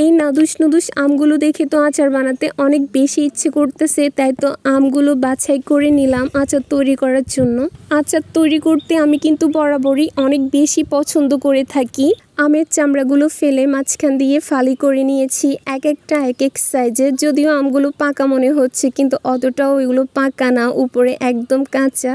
এই নাদুস নুদুস আমগুলো দেখে তো আচার বানাতে অনেক বেশি ইচ্ছে করতেছে, তাই তো আমগুলো বাছাই করে নিলাম আচার তৈরি করার জন্য। আচার তৈরি করতে আমি কিন্তু বরাবরই অনেক বেশি পছন্দ করে থাকি। আমের চামড়াগুলো ফেলে মাঝখান দিয়ে ফালি করে নিয়েছি, এক একটা এক এক সাইজের। যদিও আমগুলো পাকা মনে হচ্ছে, কিন্তু অতটাও এগুলো পাকা না, উপরে একদম কাঁচা।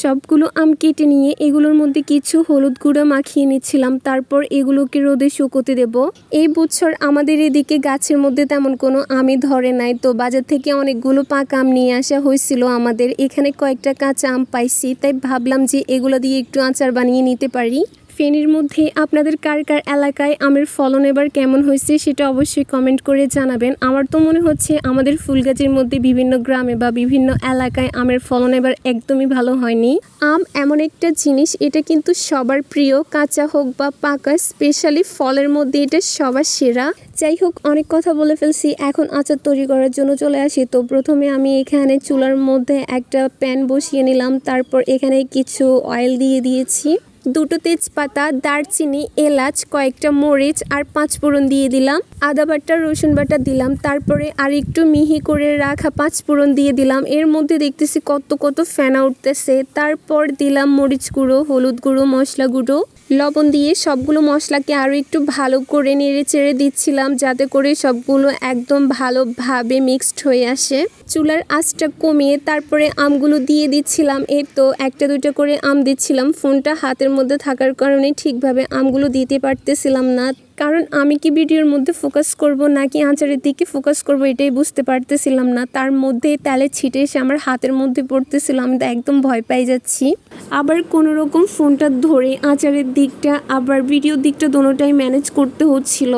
সবগুলো আম কেটে নিয়ে এগুলোর মধ্যে কিছু হলুদ গুঁড়া মাখিয়ে নিচ্ছিলাম, তারপর এগুলোকে রোদে শুকোতে দেব। এই বছর আমাদের এদিকে গাছের মধ্যে তেমন কোনো আমই ধরে নাই, তো বাজার থেকে অনেকগুলো পাকা আম নিয়ে আসা হয়েছিল। আমাদের এখানে কয়েকটা কাঁচা আম পাইছি, তাই ভাবলাম যে এগুলো দিয়ে একটু আচার বানিয়ে নিতে পারি। ফেনীর মধ্যে আপনাদের কার কার এলাকায় আমের ফলন এবার কেমন হয়েছে সেটা অবশ্যই কমেন্ট করে জানাবেন। আমার তো মনে হচ্ছে আমাদের ফুলগাজীর মধ্যে বিভিন্ন গ্রামে বা বিভিন্ন এলাকায় আমের ফলন এবার একদমই ভালো হয়নি। আম এমন একটা জিনিস, এটা কিন্তু সবার প্রিয়, কাঁচা হোক বা পাকা, স্পেশালি ফলের মধ্যে এটা সবার সেরা। যাই হোক, অনেক কথা বলে ফেলছি, এখন আচার তৈরি করার জন্য চলে আসি। তো প্রথমে আমি এখানে চুলার মধ্যে একটা প্যান বসিয়ে নিলাম, তারপর এখানে কিছু অয়েল দিয়ে দিয়েছি, দুটো তেজপাতা, দারচিনি, এলাচ, কয়েকটা মরিচ আর 5 ফোড়ন দিয়ে দিলাম, আদা বাটা, রসুন বাটা দিলাম, তারপরে আর একটু মিহি করে রাখা 5 ফোড়ন দিয়ে দিলাম। এর মধ্যে দেখতেছি কত কত ফেনা উঠতেছে। তারপর দিলাম মরিচ গুঁড়ো, হলুদ গুঁড়ো, মশলা গুঁড়ো, লবণ দিয়ে সবগুলো মশলাকে আরও একটু ভালো করে নেড়ে চেড়ে দিচ্ছিলাম, যাতে করে সবগুলো একদম ভালোভাবে মিক্সড হয়ে আসে। চুলার আঁচটা কমিয়ে তারপরে আমগুলো দিয়ে দিচ্ছিলাম। এই তো একটা দুটো করে আম দিচ্ছিলাম। ফোনটা হাতের মধ্যে থাকার কারণে ঠিকভাবে আমগুলো দিতে পারতেছিলাম না, কারণ আমি কি ভিডিওর মধ্যে ফোকাস করব নাকি আচারের দিকে ফোকাস করব এটাই বুঝতে পারতেছিলাম না। তার মধ্যে তেলে ছিটে এসে আমার হাতের মধ্যে পড়তেছিল, আমি তো একদম ভয় পেয়ে যাচ্ছি। আবার কোনো রকম ফোনটা ধরে আচারের দিকটা আবার ভিডিওর দিকটা দোনোটাই ম্যানেজ করতে হচ্ছিল।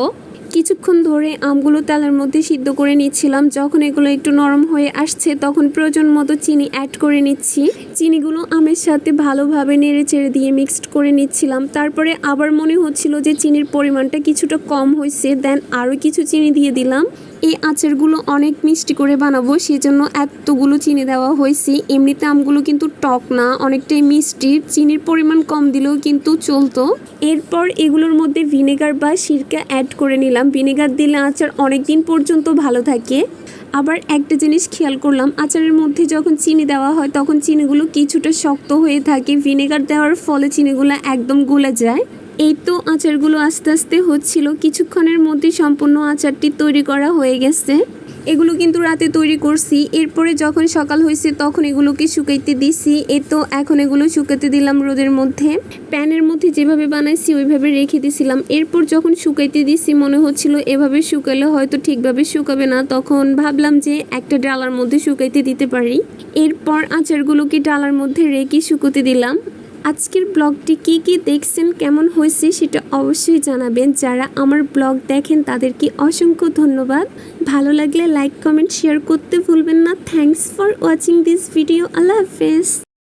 কিছুক্ষণ ধরে আমগুলো তেলের মধ্যে সিদ্ধ করে নিচ্ছিলাম। যখন এগুলো একটু নরম হয়ে আসছে তখন প্রয়োজন মতো চিনি অ্যাড করে নিচ্ছি। চিনিগুলো আমের সাথে ভালোভাবে নেড়ে চেড়ে দিয়ে মিক্সড করে নিচ্ছিলাম। তারপরে আবার মনে হচ্ছিল যে চিনির পরিমাণটা কিছুটা কম হয়েছে, দেন আরও কিছু চিনি দিয়ে দিলাম। এই আচারগুলো অনেক মিষ্টি করে বানাবো, সেজন্য এতগুলো চিনি দেওয়া হয়েছে। এমনিতে আমগুলো কিন্তু টক না, অনেকটাই মিষ্টি, চিনির পরিমাণ কম দিলেও কিন্তু চলতো। এরপর এগুলোর মধ্যে ভিনেগার বা সিরকা অ্যাড করে নিলাম। ভিনেগার দিলে আচার অনেক দিন পর্যন্ত ভালো থাকে। আবার একটা জিনিস খেয়াল করলাম, আচারের মধ্যে যখন চিনি দেওয়া হয় তখন চিনিগুলো কিছুটা শক্ত হয়ে থাকে, ভিনেগার দেওয়ার ফলে চিনিগুলো একদম গলে যায়। এই তো আচারগুলো আস্তে আস্তে হচ্ছিল, কিছুক্ষণের মধ্যে সম্পূর্ণ আচারটি তৈরি করা হয়ে গেছে। এগুলো কিন্তু রাতে তৈরি করছি। এরপরে যখন সকাল হয়েছে তখন এগুলোকে শুকাইতে দিছি। এই তো এখন এগুলো শুকাতে দিলাম রোদের মধ্যে। প্যানের মধ্যে যেভাবে বানাইছি ওইভাবে রেখে দিছিলাম। এরপর যখন শুকাইতে দিছি মনে হচ্ছিল এভাবে শুকালে হয়তো ঠিকভাবে শুকাবে না, তখন ভাবলাম যে একটা ডালার মধ্যে শুকাইতে দিতে পারি। এরপর আচারগুলোকে ডালার মধ্যে রেখে শুকোতে দিলাম। আজকের ব্লগটি কি দেখছেন, কেমন হয়েছে সেটা অবশ্যই জানাবেন। যারা আমার ব্লগ দেখেন তাদেরকে অসংখ্য ধন্যবাদ। ভালো লাগলে লাইক, কমেন্ট, শেয়ার করতে ভুলবেন না। Thanks for watching this video. Allah হাফেজ।